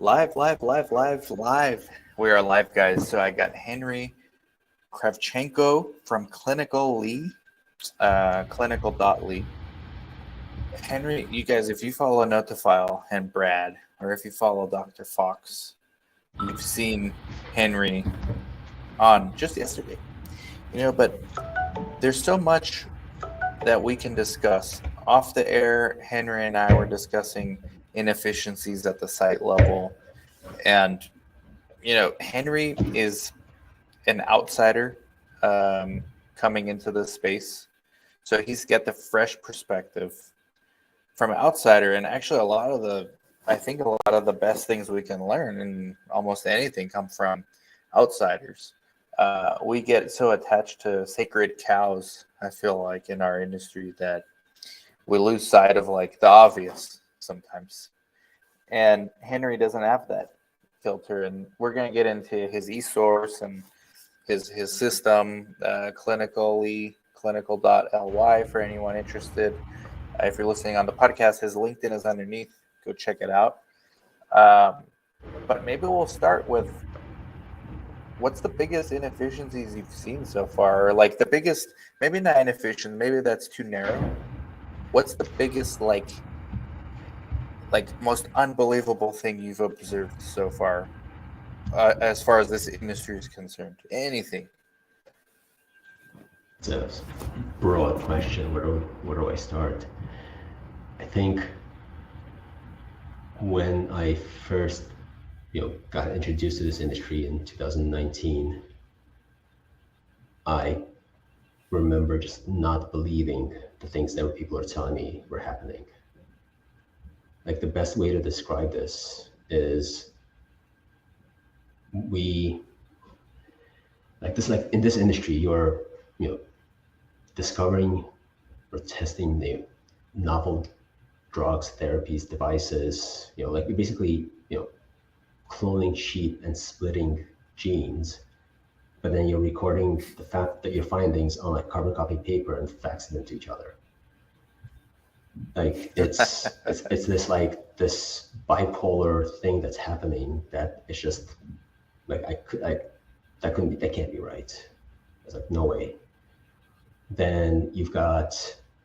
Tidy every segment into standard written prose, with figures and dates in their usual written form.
Live, live, live, live, live. We are live, guys. So I got Henry Kravchenko from Clinical Lee, clinical.lee. Henry, you guys, if you follow Notifile and Brad, or if you follow Dr. Fox, you've seen Henry on just yesterday. But there's so much that we can discuss. Off the air, Henry and I were discussing inefficiencies at the site level. And, Henry is an outsider coming into this space. So he's got the fresh perspective from an outsider. And actually, I think a lot of the best things we can learn in almost anything come from outsiders. We get so attached to sacred cows, I feel like, in our industry that we lose sight of like the obvious sometimes. And Henry doesn't have that filter. And we're going to get into his e-source and his system, clinical.ly for anyone interested. If you're listening on the podcast, his LinkedIn is underneath. Go check it out. But maybe we'll start with what's the biggest inefficiencies you've seen so far? Or like the biggest, maybe not inefficient, maybe that's too narrow. What's the biggest like most unbelievable thing you've observed so far, as far as this industry is concerned? Anything. It's a broad question. Where do I start? I think when I first, got introduced to this industry in 2019, I remember just not believing the things that people are telling me were happening. Like the best way to describe this is like in this industry, you're, discovering or testing the novel drugs, therapies, devices, like you're basically, cloning sheep and splitting genes, but then you're recording the fact that your findings on like carbon copy paper and faxing them to each other. Like it's this bipolar thing that's happening that it's just like that can't be right. It's like no way. Then you've got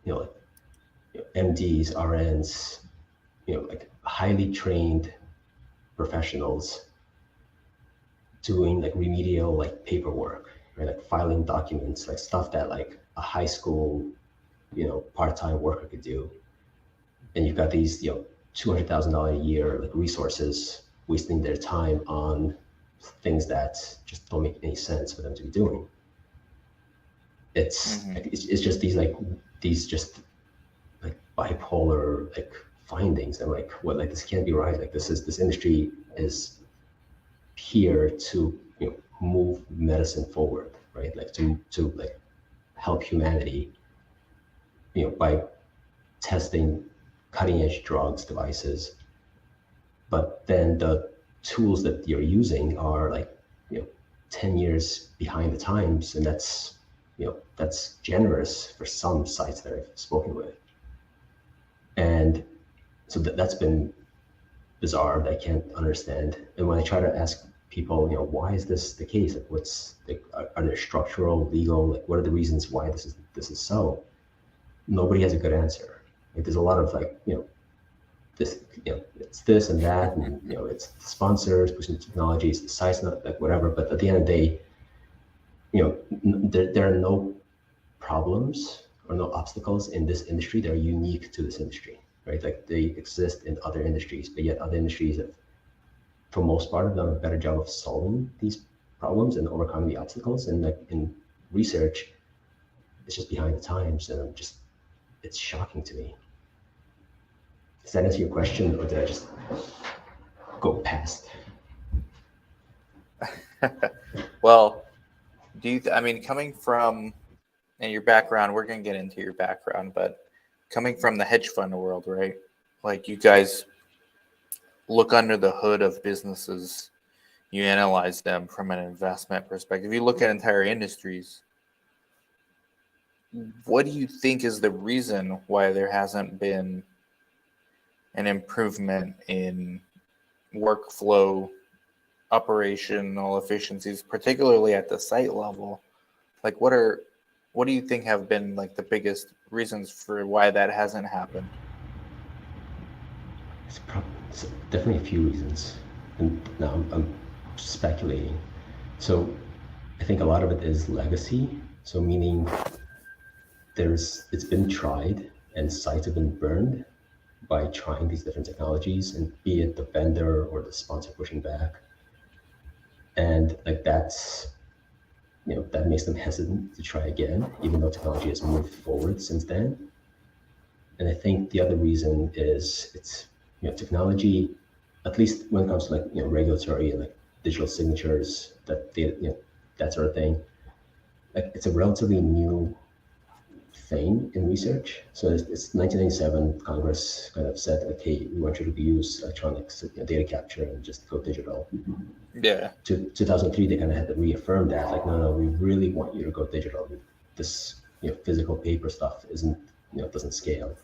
MDs, RNs, like highly trained professionals doing like remedial like paperwork, right? Like filing documents, like stuff that like a high school, part-time worker could do. And you've got these, $200,000 a year like resources wasting their time on things that just don't make any sense for them to be doing. It's it's just these just like bipolar like findings. I'm like, what, like this can't be right. Like this industry is here to move medicine forward, right? Like to like help humanity, by testing cutting edge drugs, devices. But then the tools that you're using are like 10 years behind the times, and that's that's generous for some sites that I've spoken with. And so that's been bizarre, that I can't understand. And when I try to ask people, why is this the case? Like, what's like, are there structural, legal, like, what are the reasons why this is so? Nobody has a good answer. Like, there's a lot of like, this, it's this and that, and it's the sponsors pushing the technologies, the sites, not like whatever. But at the end of the day, there are no problems or no obstacles in this industry that are unique to this industry, right? Like they exist in other industries, but yet other industries have, for most part, have done a better job of solving these problems and overcoming the obstacles. And like in research, it's just behind the times, and it's shocking to me. Does that answer your question, or did I just go past? Well, coming from and your background, we're going to get into your background, but coming from the hedge fund world, right? Like you guys look under the hood of businesses, you analyze them from an investment perspective. You look at entire industries. What do you think is the reason why there hasn't been an improvement in workflow, operational efficiencies, particularly at the site level. Like, what do you think have been like the biggest reasons for why that hasn't happened? It's definitely a few reasons, and now I'm speculating. So I think a lot of it is legacy. So meaning it's been tried and sites have been burned by trying these different technologies, and be it the vendor or the sponsor pushing back. And like that makes them hesitant to try again, even though technology has moved forward since then. And I think the other reason is it's technology, at least when it comes to like regulatory and like digital signatures, that sort of thing. Like it's a relatively new thing in research. So it's 1997, Congress kind of said, okay, we want you to use electronics, data capture, and just go digital. Yeah. To 2003, they kind of had to reaffirm that, like, no, we really want you to go digital. This physical paper stuff doesn't scale.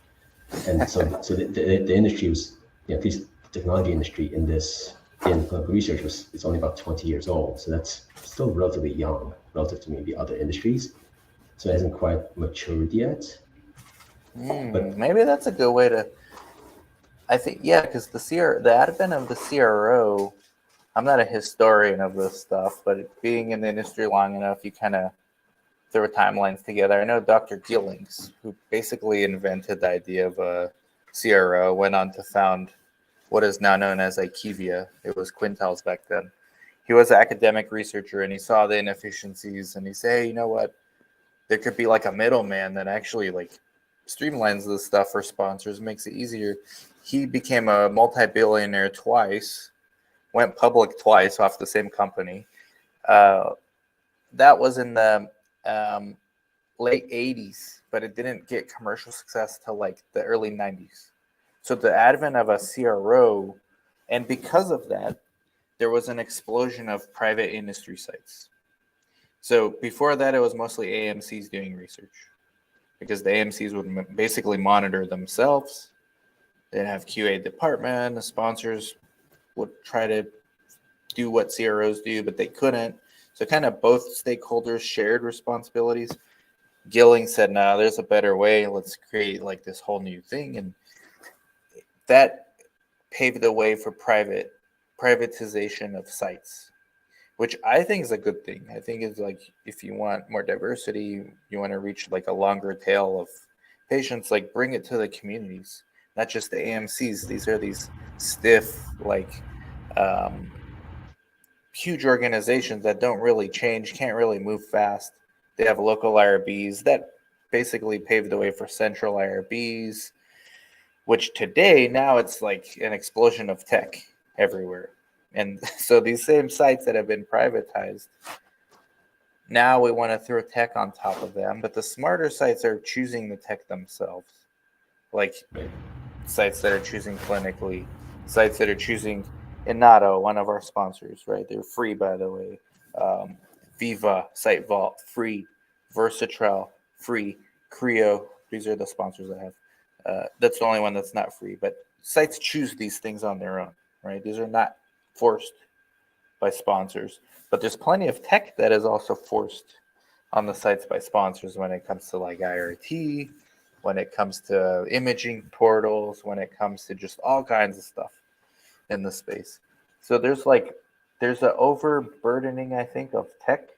And so the industry was, at least the technology industry in clinical research it's only about 20 years old. So that's still relatively young relative to maybe other industries. So it hasn't quite matured yet. But maybe that's a good way to. I think because the advent of the CRO. I'm not a historian of this stuff, but being in the industry long enough, you kind of throw timelines together. I know Dr. Gillings, who basically invented the idea of a CRO, went on to found what is now known as IQVIA. It was Quintiles back then. He was an academic researcher, and he saw the inefficiencies, and he said, hey, you know what? There could be like a middleman that actually like streamlines this stuff for sponsors, makes it easier. He became a multi-billionaire twice, went public twice off the same company. That was in the late 80s, but it didn't get commercial success till like the early 90s. So the advent of a CRO, and because of that, there was an explosion of private industry sites. So before that, it was mostly AMCs doing research, because the AMCs would basically monitor themselves. They'd have QA department, the sponsors would try to do what CROs do, but they couldn't. So kind of both stakeholders shared responsibilities. Gilling said, no, there's a better way. Let's create like this whole new thing. And that paved the way for privatization of sites, which I think is a good thing. I think it's like, if you want more diversity, you want to reach like a longer tail of patients, like bring it to the communities, not just the AMCs. These are these stiff, like huge organizations that don't really change, can't really move fast. They have local IRBs that basically paved the way for central IRBs, which today, now it's like an explosion of tech everywhere. And so these same sites that have been privatized, now we want to throw tech on top of them, but the smarter sites are choosing the tech themselves. Like sites that are choosing clinically, sites that are choosing Inato, one of our sponsors, right? They're free, by the way. Viva, Site Vault, free. Versatrel, free. Creo, these are the sponsors I have. That's the only one that's not free, but sites choose these things on their own, right? These are not forced by sponsors, but there's plenty of tech that is also forced on the sites by sponsors when it comes to like IRT, when it comes to imaging portals, when it comes to just all kinds of stuff in the space. So there's an overburdening, I think, of tech,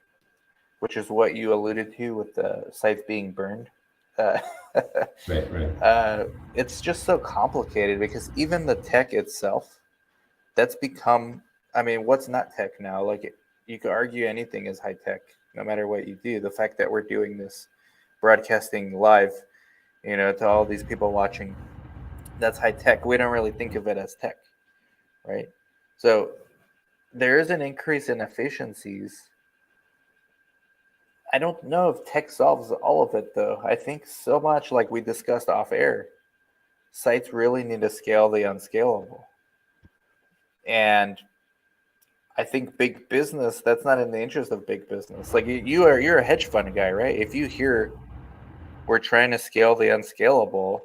which is what you alluded to with the sites being burned. Right. It's just so complicated because even the tech itself, that's become, I mean, what's not tech now? Like you could argue anything is high tech, no matter what you do. The fact that we're doing this broadcasting live, to all these people watching, that's high tech. We don't really think of it as tech, right? So there is an increase in efficiencies. I don't know if tech solves all of it, though. I think so much, like we discussed off air, sites really need to scale the unscalable. And I think big business, that's not in the interest of big business. Like you're a hedge fund guy, right? If you hear we're trying to scale the unscalable,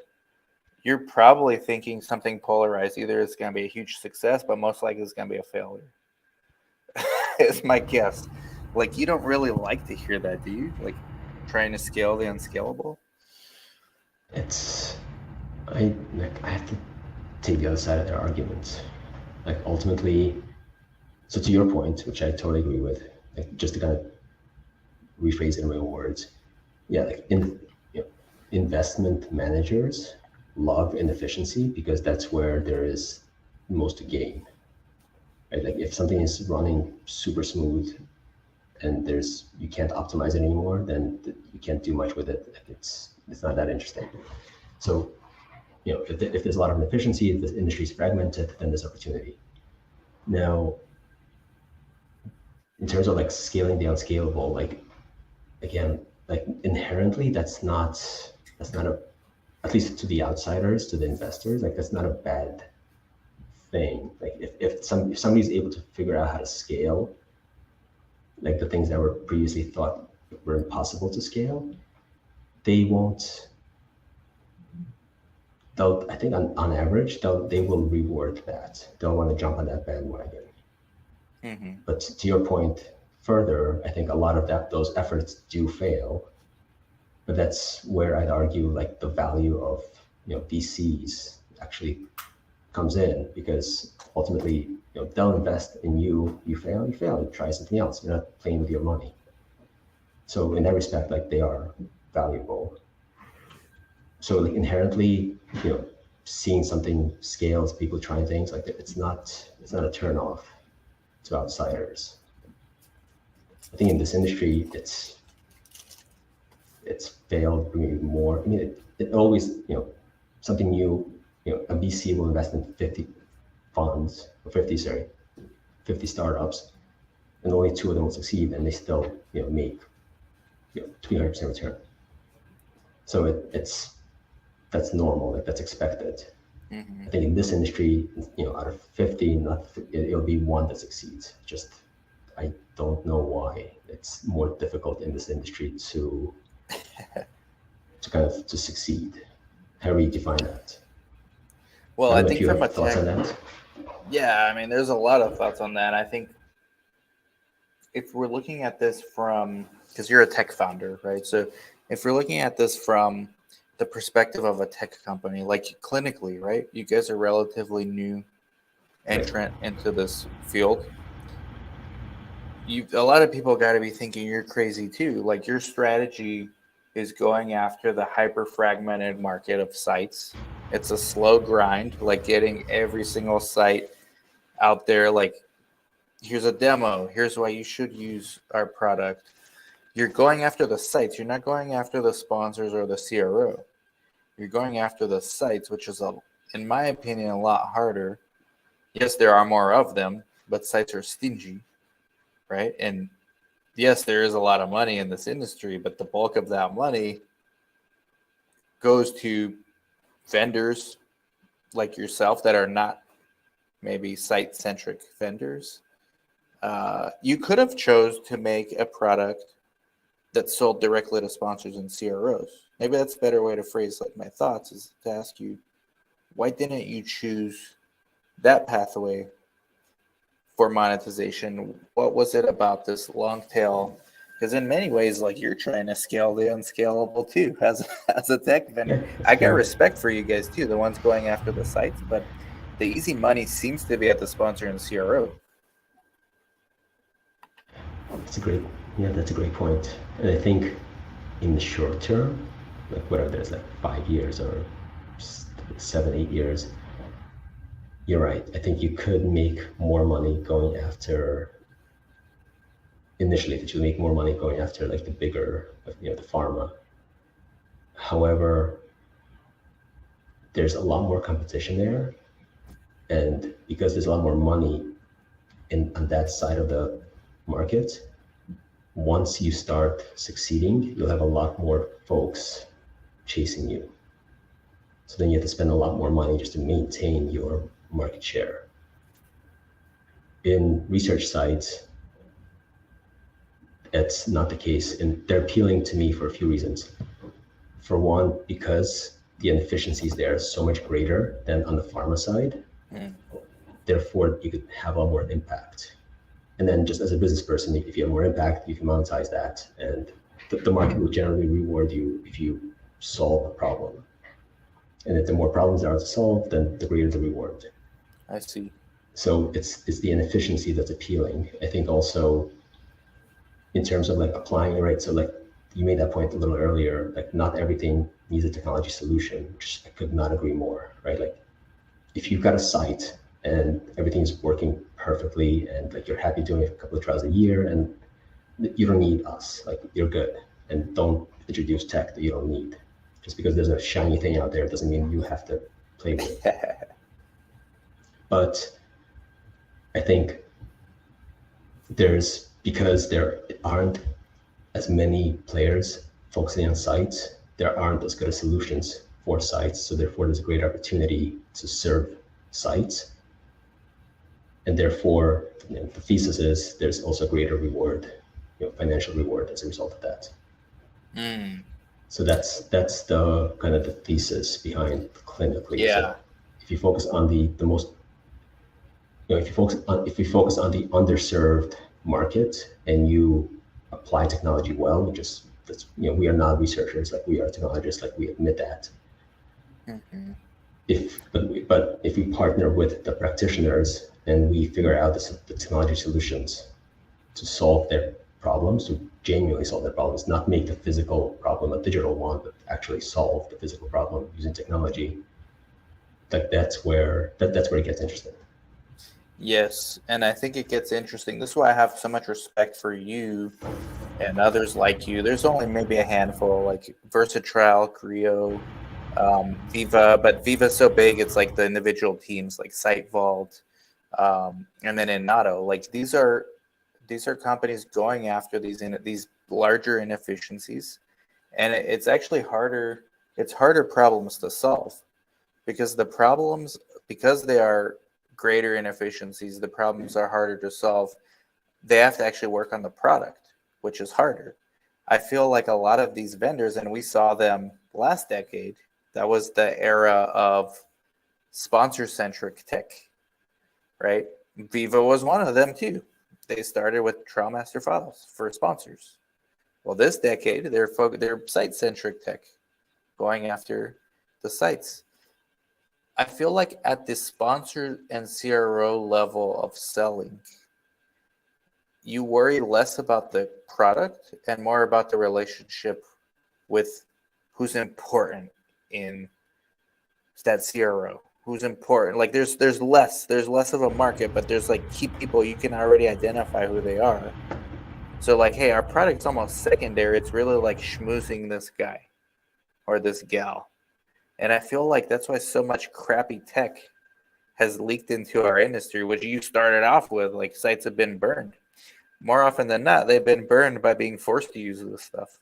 you're probably thinking something polarized. Either it's going to be a huge success, but most likely it's going to be a failure. It's my guess. Like, you don't really like to hear that, do you? Like, trying to scale the unscalable? It's I have to take the other side of their argument. Like ultimately, so to your point, which I totally agree with, like just to kind of rephrase it in my own words, yeah, like investment managers love inefficiency because that's where there is most to gain. Right? Like if something is running super smooth and you can't optimize it anymore, then you can't do much with it. It's not that interesting. So if there's a lot of inefficiency, if the industry is fragmented, then there's opportunity. Now, in terms of like scaling the unscalable, like again, like inherently, that's not a, at least to the outsiders, to the investors, like that's not a bad thing. Like if somebody's able to figure out how to scale, like the things that were previously thought were impossible to scale, they won't. I think on average, they will reward that. They'll want to jump on that bandwagon. Mm-hmm. But to your point further, I think a lot of those efforts do fail. But that's where I'd argue like the value of VCs actually comes in, because ultimately they'll invest in you. You fail, you try something else. You're not playing with your money. So in that respect, like they are valuable. So like inherently, seeing something scales, people trying things like that, it's not a turn off to outsiders. I think in this industry, it's failed more. I mean, it always, something new, a VC will invest in 50 funds, or 50 startups, and only 2 of them will succeed, and they still, make, 300% return. So that's normal, like that's expected. Mm-hmm. I think in this industry, out of 50, it'll be 1 that succeeds. Just, I don't know why it's more difficult in this industry to succeed. How do you define that? Well, I think you from have a thoughts tech, on that. yeah, I mean, there's a lot of thoughts on that. I think if we're looking at this from, because you're a tech founder, right? So if we're looking at this from the perspective of a tech company, like clinically, right? You guys are relatively new entrant into this field. A lot of people got to be thinking you're crazy too. Like your strategy is going after the hyper fragmented market of sites. It's a slow grind, like getting every single site out there. Like, here's a demo. Here's why you should use our product. You're going after the sites. You're not going after the sponsors or the CRO. You're going after the sites, which is, in my opinion, a lot harder. Yes, there are more of them, but sites are stingy, right? And yes, there is a lot of money in this industry, but the bulk of that money goes to vendors like yourself that are not maybe site-centric vendors. You could have chose to make a product that sold directly to sponsors and CROs. Maybe that's a better way to phrase like my thoughts, is to ask you, why didn't you choose that pathway for monetization? What was it about this long tail? Because in many ways, like, you're trying to scale the unscalable too, as a tech vendor. Yeah, I got respect for you guys too, the ones going after the sites, but the easy money seems to be at the sponsor and the CRO. That's a great point. And I think in the short term, like whether there's like 5 years or 7, 8 years, you're right. I think you could make more money going after, initially, that you make more money going after like the bigger, the pharma. However, there's a lot more competition there. And because there's a lot more money on that side of the market, once you start succeeding, you'll have a lot more folks chasing you. So then you have to spend a lot more money just to maintain your market share. In research sites, it's not the case, and they're appealing to me for a few reasons. For one, because the inefficiencies there are so much greater than on the pharma side. Therefore, you could have a lot more impact. And then just as a business person, if you have more impact, you can monetize that. And the market will generally reward you if you solve a problem. And if the more problems there are to solve, then the greater the reward. I see. So it's the inefficiency that's appealing. I think also in terms of like applying it, right? So like you made that point a little earlier, like not everything needs a technology solution, which I could not agree more, right? Like if you've got a site and everything's working perfectly and like you're happy doing a couple of trials a year and you don't need us, like you're good. And don't introduce tech that you don't need. Just because there's a shiny thing out there doesn't mean you have to play with it. But I think because there aren't as many players focusing on sites, there aren't as good as solutions for sites. So therefore there's a great opportunity to serve sites. And therefore, the thesis is there's also a greater reward, financial reward as a result of that. So that's the kind of the thesis behind clinically. Yeah. So if you focus on the most, if you focus on the underserved market and you apply technology well, we are not researchers, like we are technologists, like we admit that. But if we partner with the practitioners and we figure out the technology solutions to solve their problems, to genuinely solve their problems, not make the physical problem a digital one, but actually solve the physical problem using technology, like that's where it gets interesting. Yes, and I think it gets interesting. This is why I have so much respect for you and others like you. There's only maybe a handful, like Versatile, Creo, Veeva, but Veeva's so big, it's like the individual teams, like SiteVault, and then Inato. Like these are companies going after these larger inefficiencies, and it's actually harder. It's harder problems to solve because they are greater inefficiencies. The problems are harder to solve. They have to actually work on the product, which is harder. I feel like a lot of these vendors, and we saw them last decade, that was the era of sponsor-centric tech, right? Veeva was one of them too. They started with TrialMaster files for sponsors. Well, this decade, they're site-centric tech, going after the sites. I feel like at the sponsor and CRO level of selling, you worry less about the product and more about the relationship with who's important in that CRO, who's important. Like there's less of a market, but there's like key people you can already identify who they are. So like, hey, our product's almost secondary. It's really like schmoozing this guy or this gal. And I feel like that's why so much crappy tech has leaked into our industry, which you started off with. Like sites have been burned. More often than not, they've been burned by being forced to use this stuff.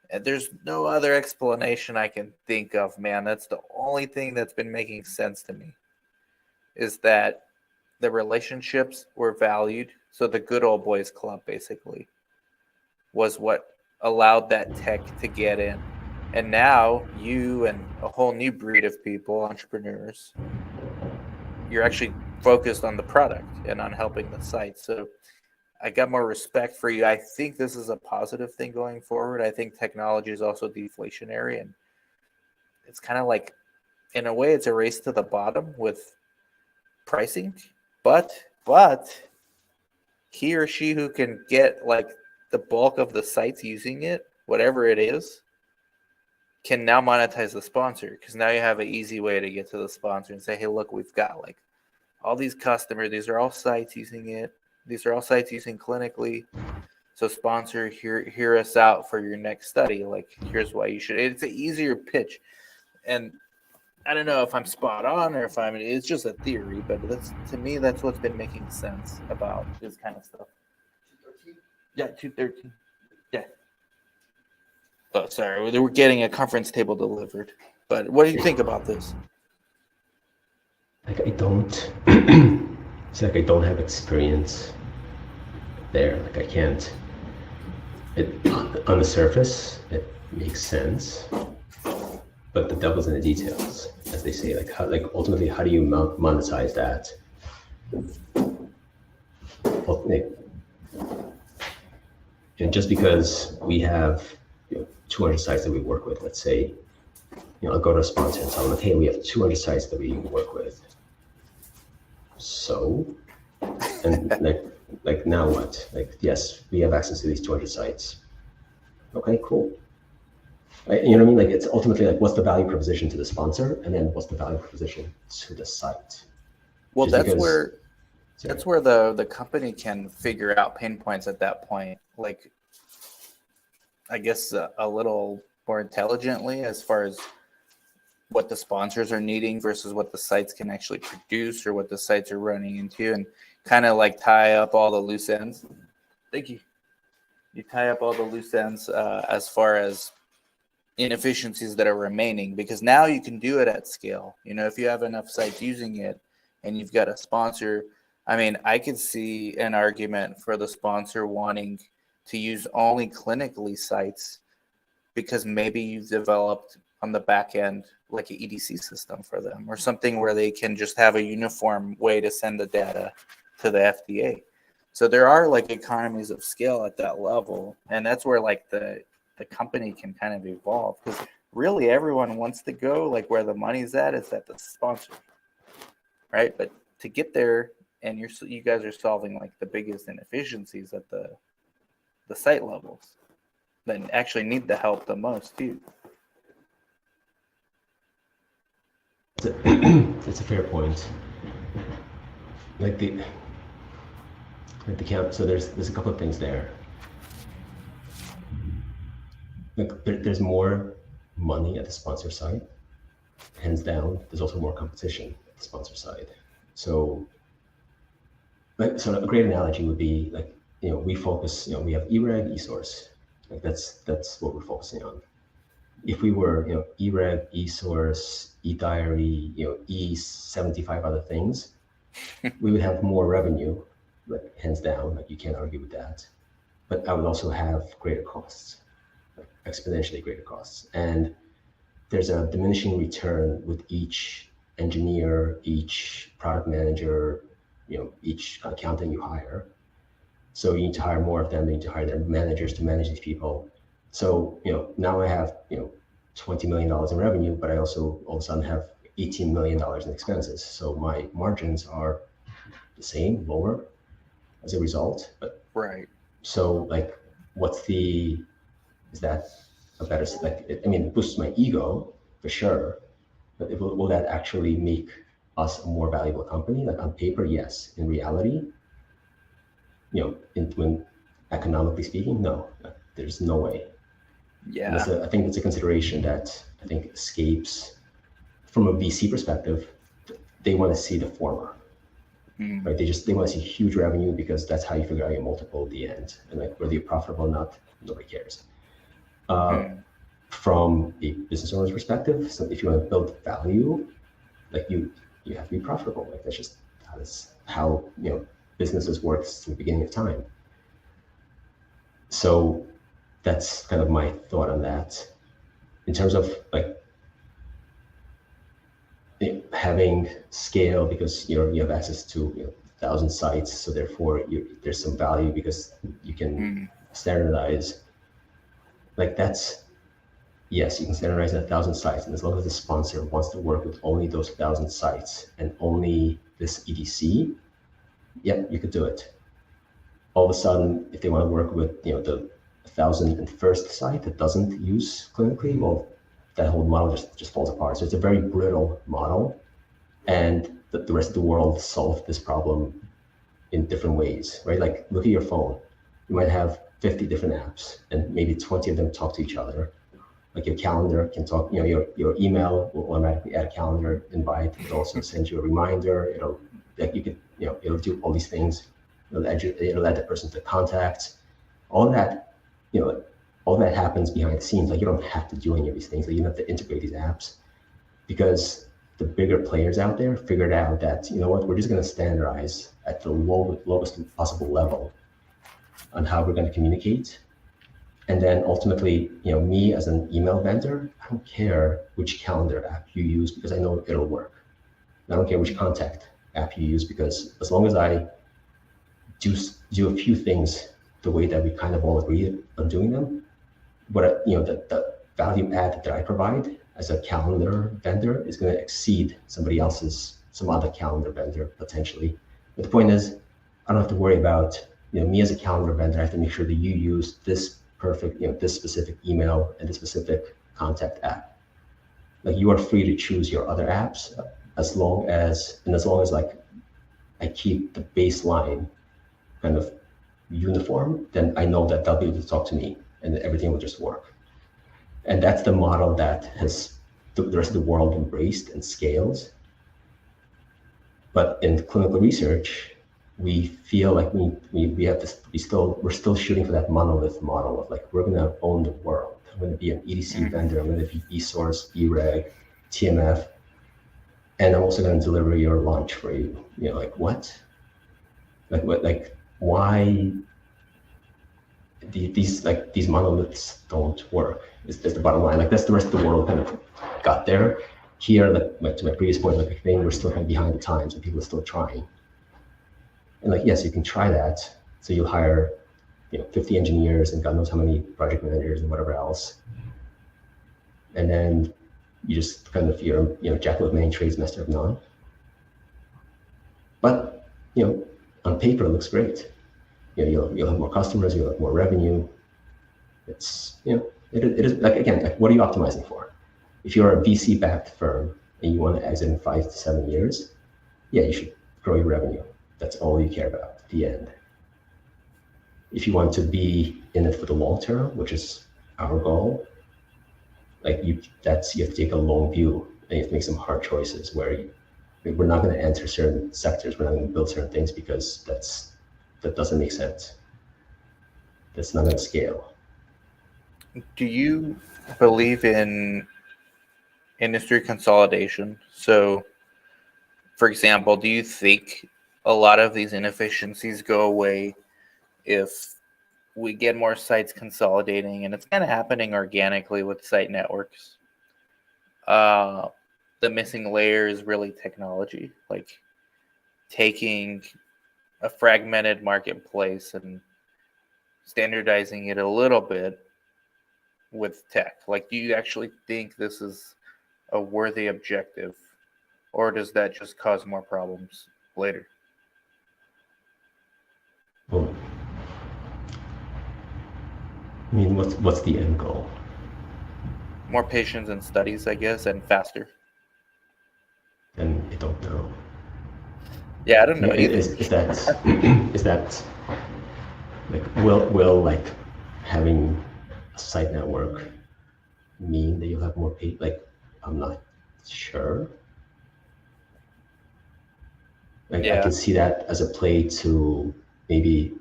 And there's no other explanation I can think of, man. That's the only thing that's been making sense to me, is that the relationships were valued. So the good old boys club basically was what allowed that tech to get in. And now you and a whole new breed of people, entrepreneurs, you're actually focused on the product and on helping the site. So I got more respect for you. I think this is a positive thing going forward. I think technology is also deflationary, and it's kind of like, in a way, it's a race to the bottom with pricing. But he or she who can get like the bulk of the sites using it, whatever it is, can now monetize the sponsor, because now you have an easy way to get to the sponsor and say, hey, look, we've got like all these customers. These are all sites using it. These are all sites using clinically. So sponsor, hear us out for your next study. Like, here's why you should. It's an easier pitch. And I don't know if I'm spot on or if it's just a theory, but to me, that's what's been making sense about this kind of stuff. 213? Yeah, 213. Yeah. Oh, sorry, they were getting a conference table delivered. But what do you think about this? Like it's like I don't have experience there. Like I can't. On the surface, it makes sense, but the devil's in the details, as they say. Like, ultimately, how do you monetize that? Well, and just because we have 200 sites that we work with, let's say, I'll go to a sponsor and tell them, hey, we have 200 sites that we work with. So, and like now what? Like, yes, we have access to these 200 sites. Okay, cool. You know what I mean? Like, it's ultimately like, what's the value proposition to the sponsor, and then what's the value proposition to the site? Well, that's where the company can figure out pain points at that point. Like, I guess a little more intelligently as far as what the sponsors are needing versus what the sites can actually produce or what the sites are running into, and kind of like tie up all the loose ends. Thank you. You tie up all the loose ends as far as inefficiencies that are remaining, because now you can do it at scale. If you have enough sites using it and you've got a sponsor, I mean, I could see an argument for the sponsor wanting to use only clinically sites because maybe you've developed on the back end like an EDC system for them or something where they can just have a uniform way to send the data to the FDA. So there are like economies of scale at that level, and that's where like the company can kind of evolve, because really everyone wants to go like where the money's at is at the sponsor, right? But to get there, and you guys are solving like the biggest inefficiencies at the site levels, then actually need the help the most too. It's a fair point. Like the camp. So there's a couple of things there. Like there's more money at the sponsor side, hands down. There's also more competition at the sponsor side. So a great analogy would be like, we focus. We have eReg, eSource. Like that's what we're focusing on. If we were, eReg, eSource, eDiary, E75 other things, we would have more revenue, like hands down. Like you can't argue with that. But I would also have greater costs, like exponentially greater costs. And there's a diminishing return with each engineer, each product manager, each accountant you hire. So you need to hire more of them. You need to hire their managers to manage these people. So, now I have, $20 million in revenue, but I also all of a sudden have $18 million in expenses. So my margins are the same, lower as a result. But right. So like, is that a better, it boosts my ego for sure, but will that actually make us a more valuable company? Like on paper, yes. In reality, when economically speaking, no, there's no way. Yeah. I think it's a consideration that I think escapes from a VC perspective. They want to see the former, right? They want to see huge revenue because that's how you figure out your multiple at the end. And like whether you're profitable or not, nobody cares. From a business owner's perspective, so if you want to build value, like you have to be profitable. Like that's how businesses work since the beginning of time. So that's kind of my thought on that. In terms of like having scale, because you have access to 1,000 sites, so therefore there's some value because you can standardize. Like yes, you can standardize 1,000 sites, and as long as the sponsor wants to work with only those 1,000 sites and only this EDC, yep, you could do it. All of a sudden, if they want to work with the 1,001st site that doesn't use clinically, well, that whole model just falls apart. So it's a very brittle model, and the rest of the world solved this problem in different ways, right? Like look at your phone. You might have 50 different apps, and maybe 20 of them talk to each other. Like your calendar can talk. Your email will automatically add a calendar invite. It'll also send you a reminder. It'll do all these things. It'll add the person to contacts. All that happens behind the scenes. Like you don't have to do any of these things. Like you don't have to integrate these apps, because the bigger players out there figured out that we're just going to standardize at the lowest possible level on how we're going to communicate, And then ultimately, me as an email vendor, I don't care which calendar app you use because I know it'll work. I don't care which contact app you use because as long as I do a few things the way that we kind of all agree on doing them, the value add that I provide as a calendar vendor is going to exceed some other calendar vendor potentially. But the point is, I don't have to worry about, me as a calendar vendor. I have to make sure that you use this perfect, this specific email and this specific contact app. Like you are free to choose your other apps as long as like I keep the baseline kind of uniform, then I know that they'll be able to talk to me and everything will just work. And that's the model that has the rest of the world embraced and scales. But in clinical research, we feel like we have this, we're still shooting for that monolith model of like, we're going to own the world. I'm going to be an EDC vendor. I'm going to be eSource, eReg, TMF, and I'm also going to deliver your launch for you. Like what? Like why? These monoliths don't work. Is the bottom line. Like that's the rest of the world kind of got there. Here, like to my previous point, like I think we're still kind of behind the times and people are still trying. And like, yes, you can try that. So you'll hire, 50 engineers and God knows how many project managers and whatever else. And then you just kind of, jack of many trades, master of none. But, on paper, it looks great. You'll have more customers, you'll have more revenue. It's, it is like, again, like what are you optimizing for? If you're a VC-backed firm and you want to exit in 5 to 7 years, yeah, you should grow your revenue. That's all you care about at the end. If you want to be in it for the long term, which is our goal, like you have to take a long view and you have to make some hard choices where we're not going to enter certain sectors, we're not going to build certain things because that doesn't make sense. That's not going to scale. Do you believe in industry consolidation? So, for example, do you think a lot of these inefficiencies go away if we get more sites consolidating? And it's kind of happening organically with site networks. The missing layer is really technology, like taking a fragmented marketplace and standardizing it a little bit with tech. Like, do you actually think this is a worthy objective, or does that just cause more problems later? Well, I mean, what's the end goal? More patients and studies, I guess, and faster. And I don't know. Yeah, I don't know either. Is that like will like having a site network mean that you'll have more people? Like, I'm not sure. Like, I can see that as a play to maybe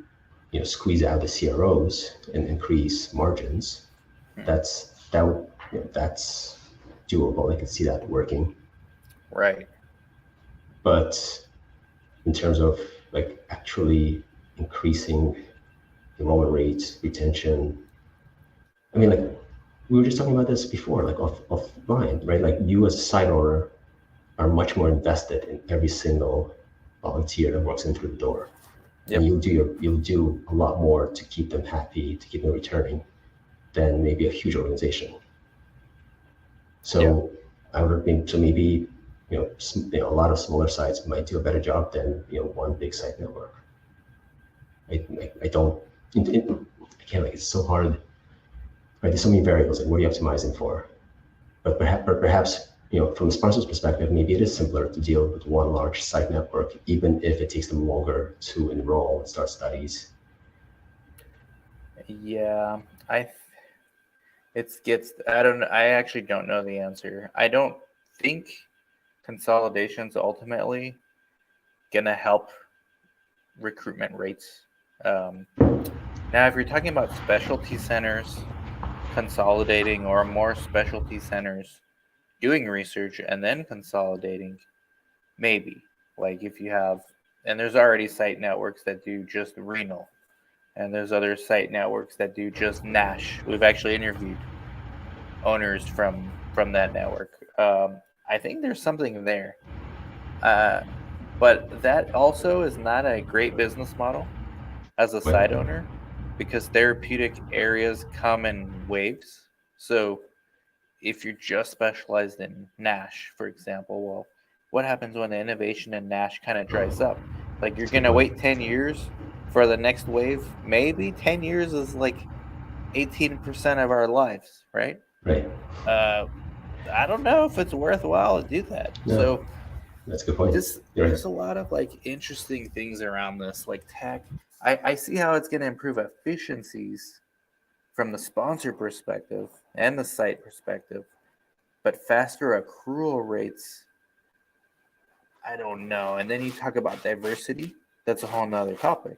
squeeze out the CROs and increase margins. That's doable. I can see that working. Right. But in terms of like actually increasing enrollment rates, retention, I mean, like we were just talking about this before, like offline, right? Like you as a site owner are much more invested in every single volunteer that walks in through the door. Yep. And you'll do a lot more to keep them happy, to keep them returning, than maybe a huge organization. So I would have been, so maybe a lot of smaller sites might do a better job than one big site network. I can't, like, it's so hard, right? There's so many variables, like what are you optimizing for? But perhaps from the sponsor's perspective, maybe it is simpler to deal with one large site network, even if it takes them longer to enroll and start studies. Yeah, I actually don't know the answer. I don't think consolidation's ultimately gonna help recruitment rates. Now, if you're talking about specialty centers consolidating or more specialty centers doing research and then consolidating, maybe. Like if you have, and there's already site networks that do just renal, and there's other site networks that do just Nash. We've actually interviewed owners from that network. I think there's something there, but that also is not a great business model as a site owner, because therapeutic areas come in waves. So if you're just specialized in Nash, for example, well, what happens when the innovation in Nash kind of dries up? Like, you're going to wait 10 years for the next wave? Maybe 10 years is like 18% of our lives, right? Right. I don't know if it's worthwhile to do that. No, So that's a good point. there's a lot of like interesting things around this, like tech. I see how it's going to improve efficiencies from the sponsor perspective and the site perspective, but faster accrual rates, I don't know. And then you talk about diversity, that's a whole nother topic.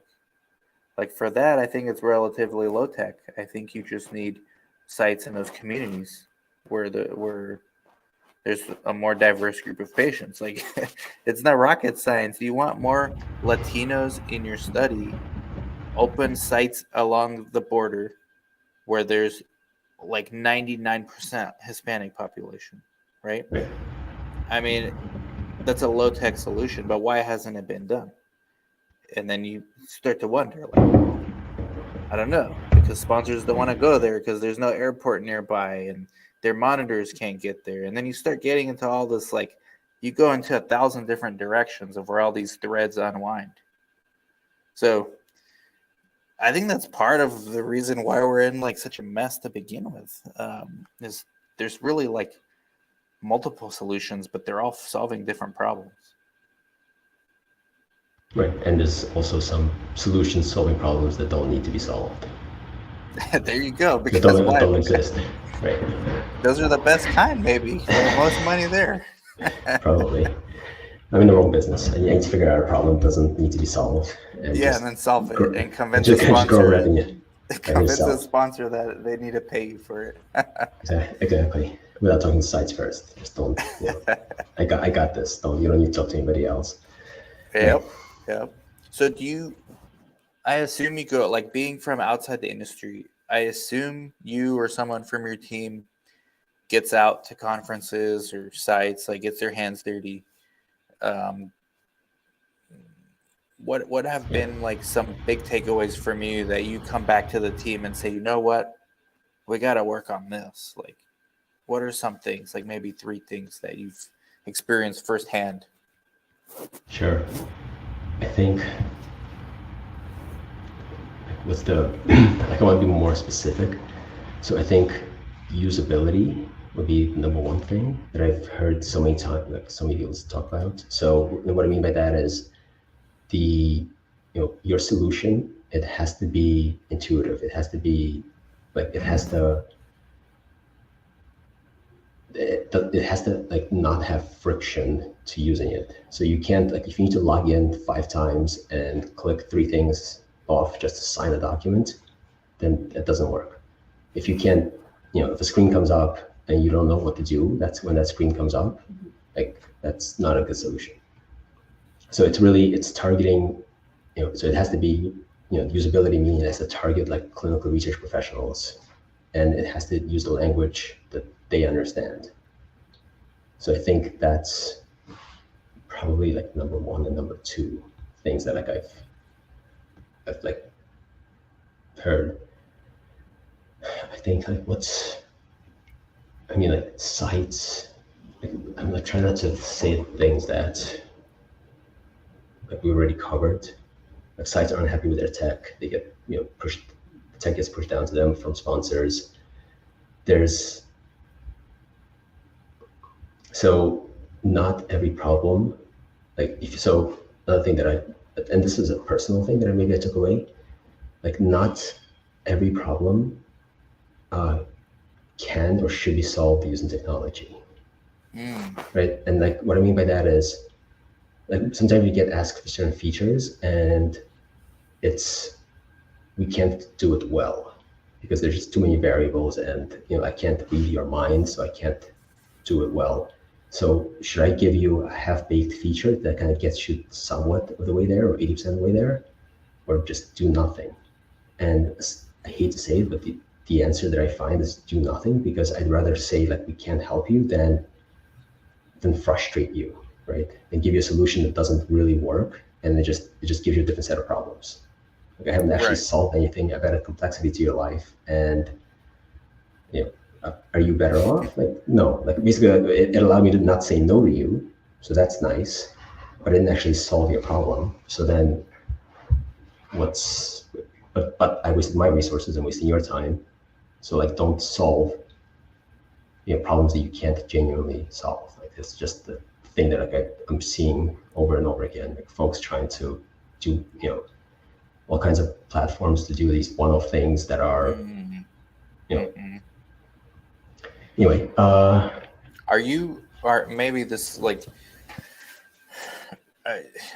Like, for that, I think it's relatively low tech. I think you just need sites in those communities where there's a more diverse group of patients. Like, it's not rocket science. You want more Latinos in your study, open sites along the border where there's like 99% Hispanic population, right? I mean, that's a low tech solution, but why hasn't it been done? And then you start to wonder, like, I don't know, because sponsors don't want to go there because there's no airport nearby and their monitors can't get there. And then you start getting into all this, like, you go into 1,000 different directions of where all these threads unwind. So I think that's part of the reason why we're in like such a mess to begin with. Is there's really like multiple solutions, but they're all solving different problems. Right, and there's also some solutions solving problems that don't need to be solved. There you go. Because that don't exist. Right. Those are the best kind, maybe. Most money there. Probably. I'm in the wrong business. I need to figure out a problem that doesn't need to be solved. And then solve it and convince the sponsor that they need to pay you for it. Exactly. Without talking to sites first. Just don't. I got this. You don't need to talk to anybody else. Yep. So I assume you go, like, being from outside the industry, I assume you or someone from your team gets out to conferences or sites, like gets their hands dirty. What have been like some big takeaways from you that you come back to the team and say, you know what, we got to work on this? Like, what are some things, like maybe 3 things that you've experienced firsthand? Sure. I think I want to be more specific. So I think usability would be the number one thing that I've heard so many times, like so many people talk about. So what I mean by that is your solution, it has to be intuitive. It has to be like, it has to like not have friction to using it. So you can't, like, if you need to log in 5 times and click 3 things off just to sign a document, then it doesn't work. If you can't, if a screen comes up and you don't know what to do, that's when that screen comes up. Like, that's not a good solution. So it's targeting, so it has to be, usability, meaning it has to target like clinical research professionals, and it has to use the language that they understand. So I think that's probably like number 1 and number 2 things that like I've like heard. I think like like sites, like, I'm like trying not to say things that like we already covered. Like, sites aren't happy with their tech. They get pushed. The tech gets pushed down to them from sponsors. So not every problem, like another thing that and this is a personal thing that maybe I took away, like, not every problem can or should be solved using technology. Right? And like, what I mean by that is, like, sometimes we get asked for certain features and we can't do it well because there's just too many variables, and I can't read your mind, so I can't do it well. So should I give you a half-baked feature that kind of gets you somewhat of the way there, or 80% of the way there, or just do nothing? And I hate to say it, but the answer that I find is do nothing, because I'd rather say like we can't help you than frustrate you, right? And give you a solution that doesn't really work, and it just gives you a different set of problems. Like I haven't actually Right. solved anything. I've added complexity to your life, and you know, are you better off? Like no, like basically it allowed me to not say no to you, so that's nice, but it didn't actually solve your problem. So then what's but I wasted my resources and wasting your time. So like don't solve problems that you can't genuinely solve. Like it's just the thing that like I'm seeing over and over again, like folks trying to do all kinds of platforms to do these one-off things that are Mm-hmm. anyway. Are maybe this like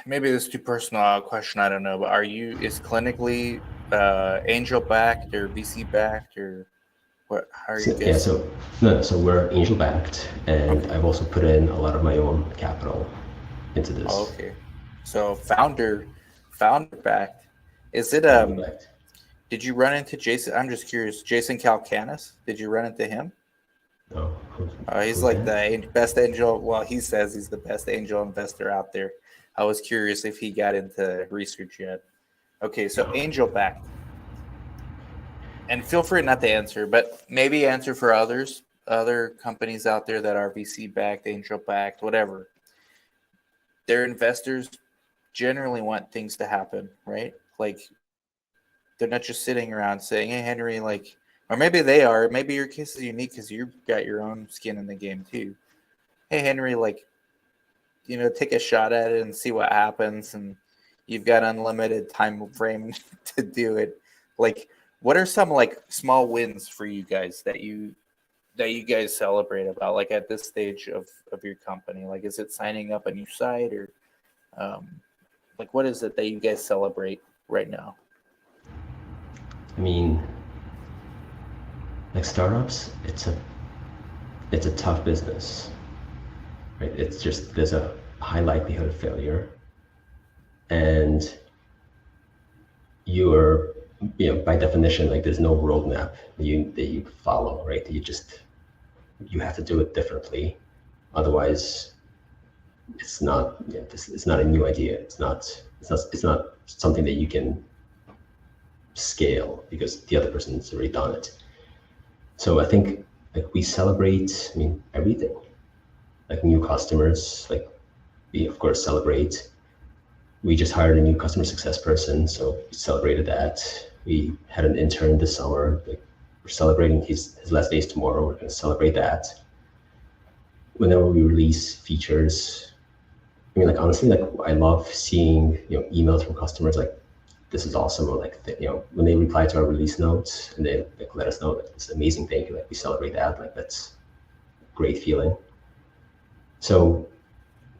maybe this is too personal question, I don't know, but is clinically angel backed or VC backed, or what? How are you guys? So no, so we're angel backed, and Okay. I've also put in a lot of my own capital into this. Okay. So founder backed. Is it Founder backed. did you run into Jason? I'm just curious. Jason Calcanis, did you run into him? No, He's who's like that? the best angel. Well, he says he's the best angel investor out there. I was curious if he got into research yet. Okay, so No. angel backed. And feel free not to answer, but maybe answer for other companies out there that are VC backed, angel backed, whatever. Their investors generally want things to happen, right? Like they're not just sitting around saying, "Hey, Henry," like, or maybe they are. Maybe your case is unique because you've got your own skin in the game too. Hey, Henry, like, take a shot at it and see what happens, and you've got unlimited time frame to do it. Like, what are some like small wins for you guys that you guys celebrate about, like at this stage of your company? Like, is it signing up a new site, or like what is it that you guys celebrate right now? I mean, like startups, it's a tough business, right? It's just there's a high likelihood of failure, and you're by definition, like there's no roadmap that you follow, right? You have to do it differently, otherwise it's not it's not a new idea. It's not something that you can scale because the other person's already done it. So I think like we celebrate, everything. Like new customers, like we of course celebrate. We just hired a new customer success person, so we celebrated that. We had an intern this summer. Like we're celebrating his last days tomorrow. We're going to celebrate that. Whenever we release features, like honestly, like I love seeing emails from customers like this is awesome, or like when they reply to our release notes and they like let us know that it's an amazing thing, like we celebrate that, like that's a great feeling. So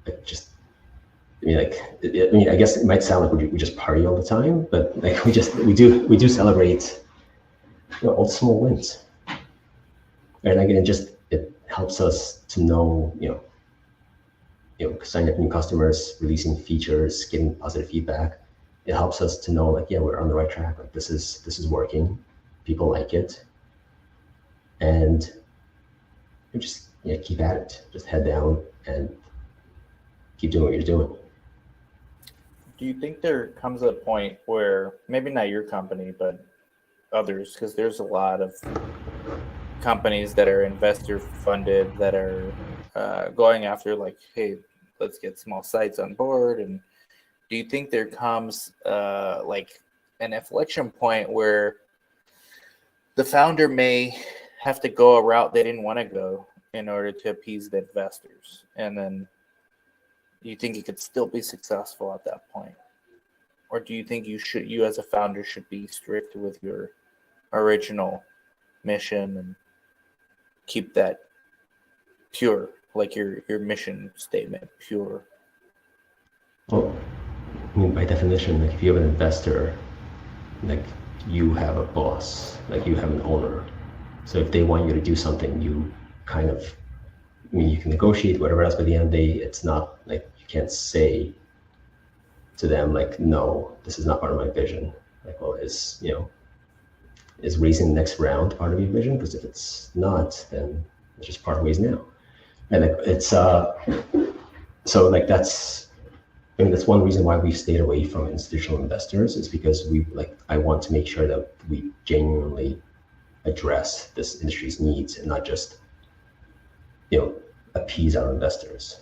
like just I guess it might sound like we just party all the time, but like we do celebrate all the small wins, and again it helps us to know signing up new customers, releasing features, getting positive feedback. It helps us to know like we're on the right track. Like this is working, people like it, and we just keep at it. Just head down and keep doing what you're doing. Do you think there comes a point where maybe not your company, but others, because there's a lot of companies that are investor funded that are going after like, hey, let's get small sites on board? And do you think there comes like an inflection point where the founder may have to go a route they didn't want to go in order to appease the investors, and then you think it could still be successful at that point? Or do you think you as a founder should be strict with your original mission and keep that pure, like your mission statement pure? Well, by definition, like if you have an investor, like you have a boss, like you have an owner. So if they want you to do something, you kind of, you can negotiate whatever else, but at the end of the day, it's not like you can't say to them like, no, this is not part of my vision. Like, well, it's is raising the next round part of your vision? Because if it's not, then it's just part ways now. And like, it's so like that's one reason why we've stayed away from institutional investors, is because I want to make sure that we genuinely address this industry's needs and not just appease our investors.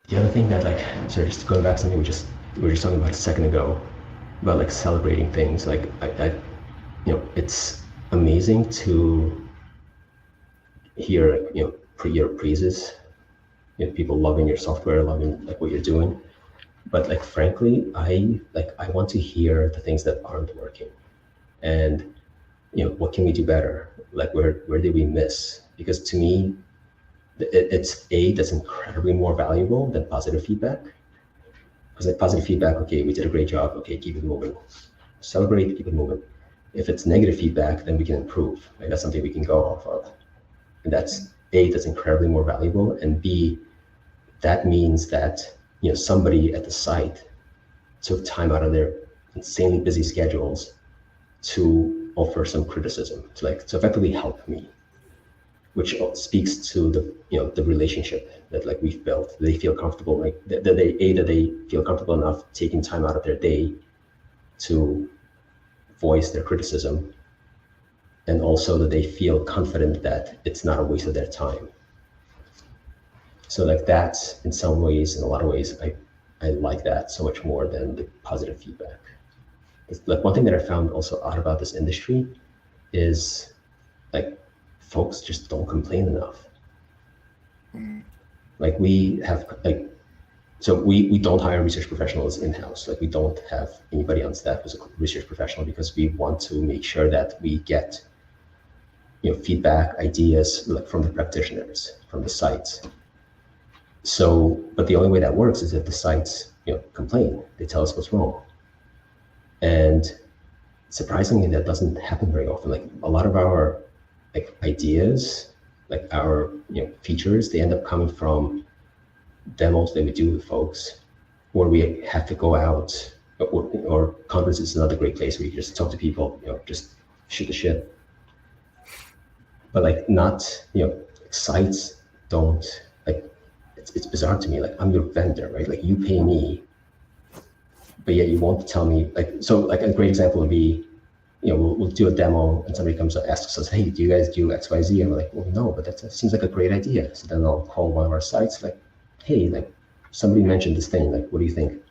The other thing that sorry, just going back to something we were just talking about a second ago about celebrating things. I it's amazing to hear your praises, people loving your software, loving what you're doing. But frankly, I want to hear the things that aren't working, and what can we do better? Where did we miss? Because to me, that's incredibly more valuable than positive feedback. Because positive feedback, okay, we did a great job, okay, keep it moving. Celebrate, keep it moving. If it's negative feedback, then we can improve. That's something we can go off of. And that's incredibly more valuable. And B, that means that somebody at the site took time out of their insanely busy schedules to offer some criticism, to effectively help me, which speaks to the relationship that we've built. They feel comfortable, that they feel comfortable enough taking time out of their day to voice their criticism, and also that they feel confident that it's not a waste of their time. So that's, in some ways, in a lot of ways, I like that so much more than the positive feedback. It's one thing that I found also odd about this industry is folks just don't complain enough. We have so we don't hire research professionals in-house. We don't have anybody on staff who's a research professional, because we want to make sure that we get feedback, ideas from the practitioners, from the sites. So, but the only way that works is if the sites complain, they tell us what's wrong. And surprisingly, that doesn't happen very often. A lot of our ideas, our features, they end up coming from demos that we do with folks, or we have to go out, or conferences is another great place where you just talk to people, just shoot the shit. But not sites don't it's bizarre to me. I'm your vendor, right? You pay me, but yet you won't tell me. So a great example would be, we'll do a demo and somebody comes and asks us, hey, do you guys do XYZ? And we're like, well, no, but that seems like a great idea. So then I'll call one of our sites, hey, somebody mentioned this thing, what do you think?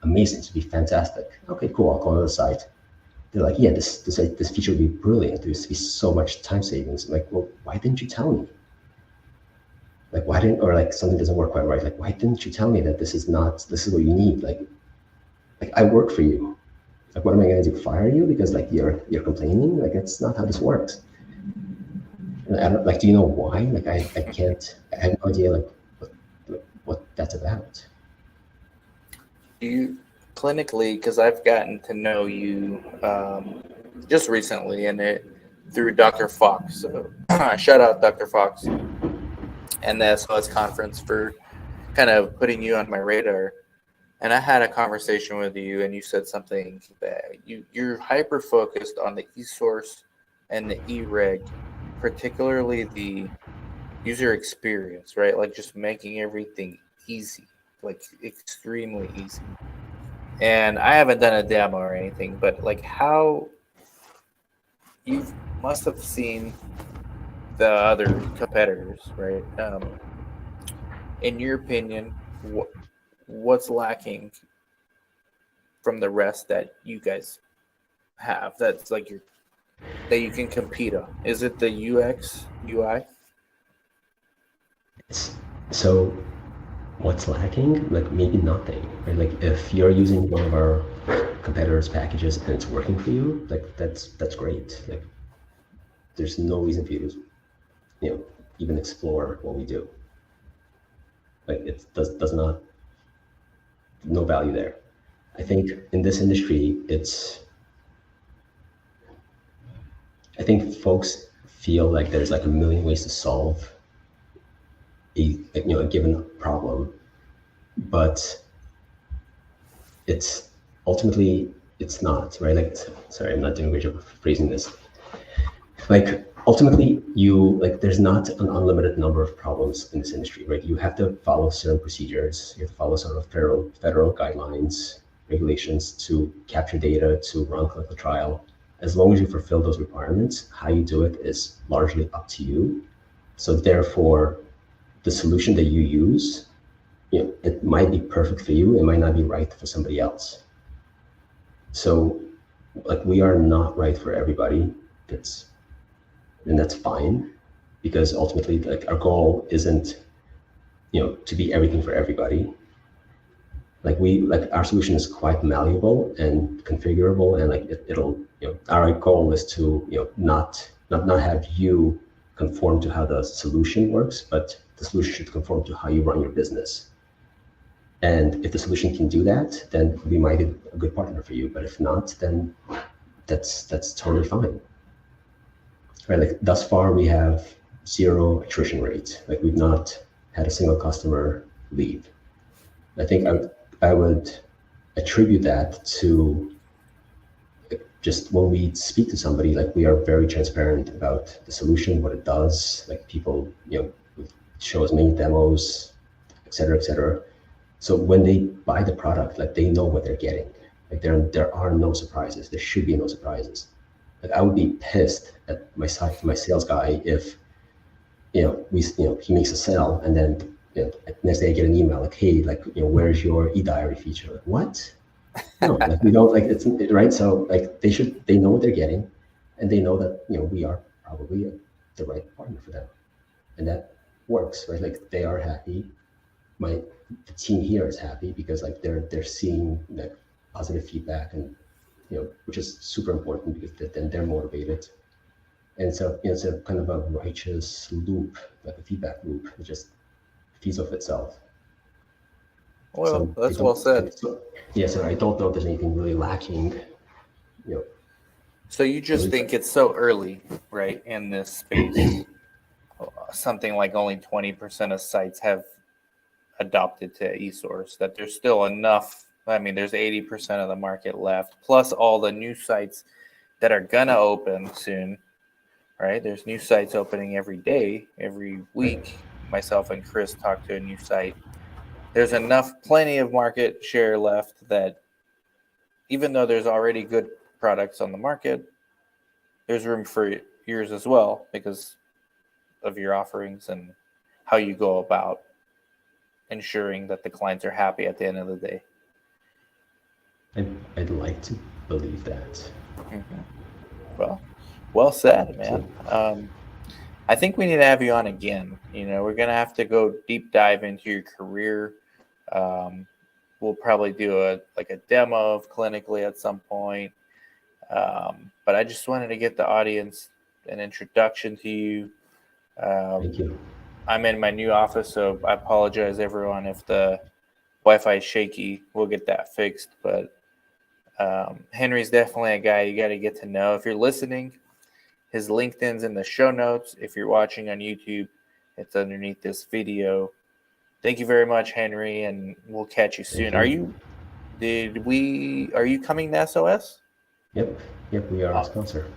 Amazing, this would be fantastic. Okay, cool, I'll call another site. They're like, yeah, this feature would be brilliant. There's be so much time savings. I'm like, well, why didn't you tell me? Why didn't, or something doesn't work quite right. Why didn't you tell me that this is what you need? I work for you. What am I going to do? Fire you because you're complaining? That's not how this works. And I don't do you know why? I can't. I have no idea what that's about. You clinically, because I've gotten to know you just recently, and it through Dr. Fox. So shout out Dr. Fox and the SOS conference for kind of putting you on my radar. And I had a conversation with you, and you said something that you're hyper focused on the eSource and the eReg, particularly the user experience, right? Just making everything easy, extremely easy. And I haven't done a demo or anything, but how you must have seen the other competitors, right? In your opinion, what's lacking from the rest that you guys have that's that you can compete on? Is it the UX, UI? So what's lacking? Maybe nothing, right? If you're using one of our competitors' packages and it's working for you, that's great. There's no reason for you to even explore what we do. It does not, no value there. I think in this industry, I think folks feel there's a million ways to solve a given problem, but it's ultimately it's not, right? Like, sorry, I'm not doing a great job of phrasing this. Like, ultimately, there's not an unlimited number of problems in this industry, right? You have to follow certain procedures. You have to follow sort of federal guidelines, regulations to capture data, to run clinical trial. As long as you fulfill those requirements, how you do it is largely up to you. So therefore, the solution that you use, it might be perfect for you, it might not be right for somebody else. So, like, we are not right for everybody. And that's fine, because ultimately, like, our goal isn't, to be everything for everybody. Like, our solution is quite malleable and configurable, and like it'll, our goal is to, not have you conform to how the solution works, but the solution should conform to how you run your business. And if the solution can do that, then we might be a good partner for you. But if not, then that's totally fine. Right? Like, thus far, we have 0 attrition rate. Like, we've not had a single customer leave. I think I would attribute that to just when we speak to somebody, like, we are very transparent about the solution, what it does. Like, people, show us many demos, et cetera, et cetera. So when they buy the product, like, they know what they're getting. Like, there are no surprises. There should be no surprises. Like, I would be pissed at my sales guy if, he makes a sale, and then, next day I get an email like, hey, like, where's your eDiary feature? Like, what? No, like, we don't, like, it's right. So, like, they know what they're getting, and they know that, we are probably the right partner for them, and that works, right? Like, they are happy. The team here is happy because, like, they're seeing, like, positive feedback, and which is super important, because then they're motivated. And so, it's a kind of a righteous loop, like a feedback loop. It just feeds off itself. Well, So that's well said. So I don't know if there's anything really lacking. So you just think it's so early, right, in this space? Something like only 20% of sites have adopted to eSource, that there's still enough. I mean, there's 80% of the market left, plus all the new sites that are gonna open soon, right? There's new sites opening every day, every week. Myself and Chris talk to a new site. There's plenty of market share left that, even though there's already good products on the market, there's room for yours as well, because of your offerings and how you go about ensuring that the clients are happy at the end of the day. I'd like to believe that. Mm-hmm. Well said, man. I think we need to have you on again. We're going to have to go deep dive into your career. We'll probably do a demo of Clinically at some point. But I just wanted to get the audience an introduction to you. Thank you. I'm in my new office, so I apologize, everyone, if the Wi-Fi is shaky. We'll get that fixed. But Henry's definitely a guy you got to get to know. If you're listening, his LinkedIn's in the show notes. If you're watching on YouTube, it's underneath this video. Thank you very much, Henry, and we'll catch you soon. Are you coming to SOS? Yep, we are a sponsor.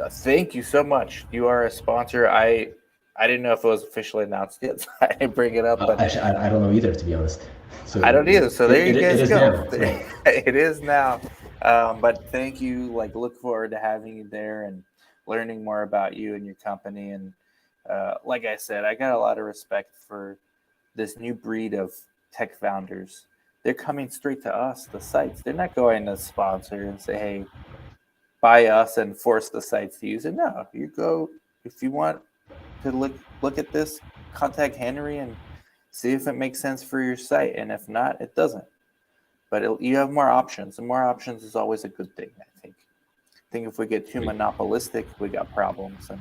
Thank you so much. You are a sponsor. I didn't know if it was officially announced yet, so I didn't bring it up. But actually, I don't know either, to be honest. So I don't either. So there you guys go. Right. It is now. But thank you. Look forward to having you there and learning more about you and your company. And like I said, I got a lot of respect for this new breed of tech founders. They're coming straight to us, the sites. They're not going to sponsor and say, hey, buy us and force the sites to use it. No, you go, if you want to look at this, contact Henry and see if it makes sense for your site. And if not, it doesn't. But you have more options, and more options is always a good thing, I think. I think if we get too monopolistic, we got problems. And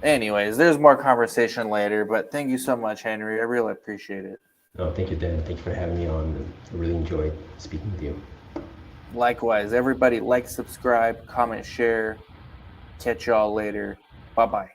anyways, there's more conversation later, but thank you so much, Henry. I really appreciate it. No, thank you, Dan. Thank you for having me on. I really enjoyed speaking with you. Likewise, everybody, like, subscribe, comment, share. Catch y'all later. Bye-bye.